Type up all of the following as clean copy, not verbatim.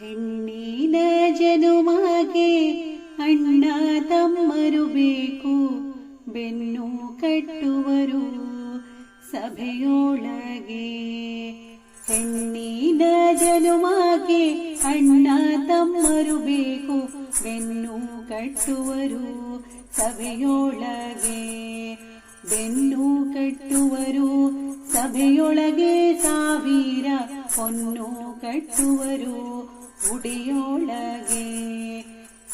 ಹೆಣ್ಣಿನ ಜನುಮಗೆ ಅಣ್ಣ ತಮ್ಮರು ಬೇಕು, ಬೆನ್ನು ಕಟ್ಟುವರು ಸಭೆಯೊಳಗೆ. ಹೆಣ್ಣಿನ ಜನುಮಗೆ ಅಣ್ಣ ತಮ್ಮರು ಬೇಕು, ಬೆನ್ನು ಕಟ್ಟುವರು ಸಭೆಯೊಳಗೆ. ಬೆನ್ನು ಕಟ್ಟುವರು ಸಭೆಯೊಳಗೆ, ಸಾವಿರ ಹೊನ್ನು ಕಟ್ಟುವರು ಉಡಿಯೊಳಗೆ.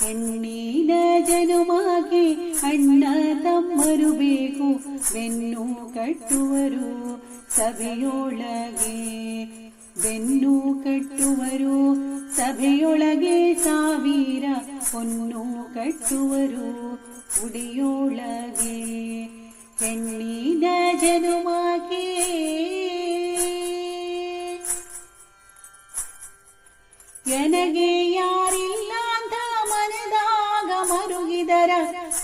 ಹೆಣ್ಣಿನ ಜನುಮಗೆ ಅಣ್ಣ ತಮ್ಮರು ಬೇಕು, ಬೆನ್ನು ಕಟ್ಟುವರು ಸಭೆಯೊಳಗೆ. ಬೆನ್ನು ಕಟ್ಟುವರು ಸಭೆಯೊಳಗೆ, ಸಾವಿರ ಹೊನ್ನು ಕಟ್ಟುವರು ಉಡಿಯೊಳಗೆ. ಹೆಣ್ಣಿನ ಜನುಮಗೆ ನನಗೆ ಯಾರಿಲ್ಲ ಅಂತ ಮನದಾಗ ಮರುಗಿದರ,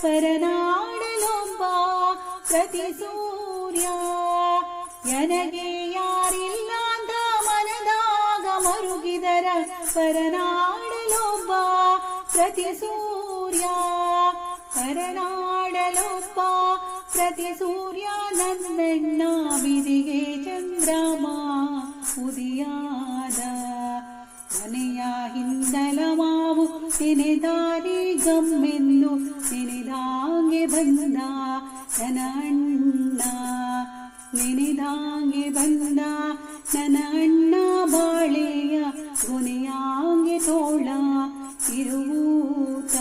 ಪರನಾಡಲೊಬ್ಬ ಪ್ರತಿ ಸೂರ್ಯ. ನನಗೆ ಯಾರಿಲ್ಲ ಅಂತ ಮನದಾಗ ಮರುಗಿದರ, ಪರನಾಡಲೊಬ್ಬ ಪ್ರತಿ ಸೂರ್ಯ. ಪರನಾಡಲೊಬ್ಬ ಪ್ರತಿ ಸೂರ್ಯ, ನನ್ನಣ್ಣ ಬಿದಿಗೆ ಚಂದ್ರಮ ಉದಿಯಾದ. ಮನೆಯ ಹಿಂದಲ ಮಾವು ನೆನೆದಾರಿ ಗಮ್ಮೆಂದು ನೆನೆದಾಂಗೆ ಬಂದ ನನ್ನ ಅಣ್ಣ. ನೆನೆದಾಂಗೆ ಬಂದ ನನ್ನ ಅಣ್ಣ, ಬಾಳೆಯ ಕೊನೆಯಾಂಗೆ ತೋಳ ಇರುವುತ.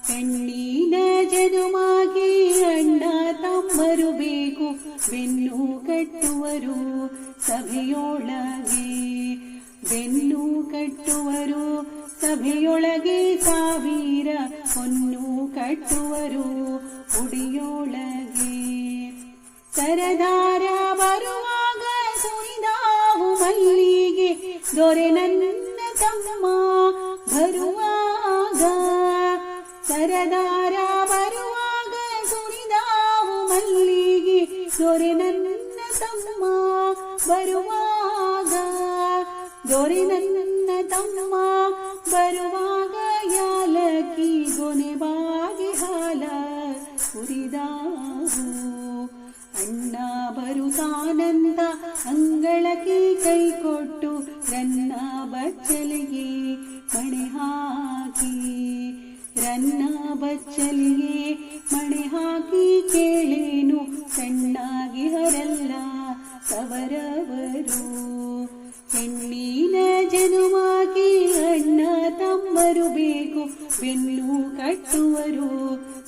ಹೆಣ್ಣಿನ ಜನುಮಗೆ ಅಣ್ಣ ತಮ್ಮರು ಬೇಕು, ಬೆನ್ನು ಕಟ್ಟುವರು ಸಭೆಯೊಳಗೆ. ಬೆನ್ನು ಕಟ್ಟುವರು ಸಭೆಯೊಳಗೆ, ಸಾವಿರ ಹೊನ್ನು ಕಟ್ಟುವರು ಉಡಿಯೊಳಗೆ. ಸರದಾರ ಬರುವಾಗ ಸುರಿದಾವು ಮಲ್ಲಿಗೆ, ದೊರೆ ನನ್ನ ತಮ್ಮ ಬರುವಾಗ. ಸರದಾರ ಬರುವಾಗ ಸುರಿದಾವು ಮಲ್ಲಿಗೆ, ದೊರೆ ನನ್ನ ತಮ್ಮ ಬರುವಾಗ. ದೊರೆ ನನ್ನ ತಮ್ಮ ಬರುವಾಗ, ಯಾಲಕ್ಕಿ ಗೊನೆ ಬಾಗಿ ಹಾಲ ಕುರಿದಾವು. ಅಣ್ಣ ಬರುತ್ತಾನಂದ ಅಂಗಳಕ್ಕೆ ಕೈ ಕೊಟ್ಟು, ರನ್ನ ಬಚ್ಚಲಿಗೆ ಮಣೆ ಹಾಕಿ. ರನ್ನ ಬಚ್ಚಲಿಗೆ ಮಣೆ ಹಾಕಿ, ಕೇಳೇನು ಸಣ್ಣಾಗಿ ಹರಲ್ಲ ಸವರವರು. ಹೆಣ್ಣಿನ ಜನುಮಗೆ ಅಣ್ಣ ತಮ್ಮರು ಬೇಕು, ಬೆನ್ನು ಕಟ್ಟುವರು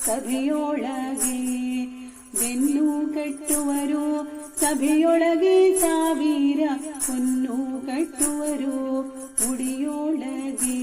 ಸಭೆಯೊಳಗೆ. ಬೆನ್ನು ಕಟ್ಟುವರು ಸಭೆಯೊಳಗೆ, ಸಾವಿರ ಹೊನ್ನು ಕಟ್ಟುವರು ಉಡಿಯೊಳಗೆ.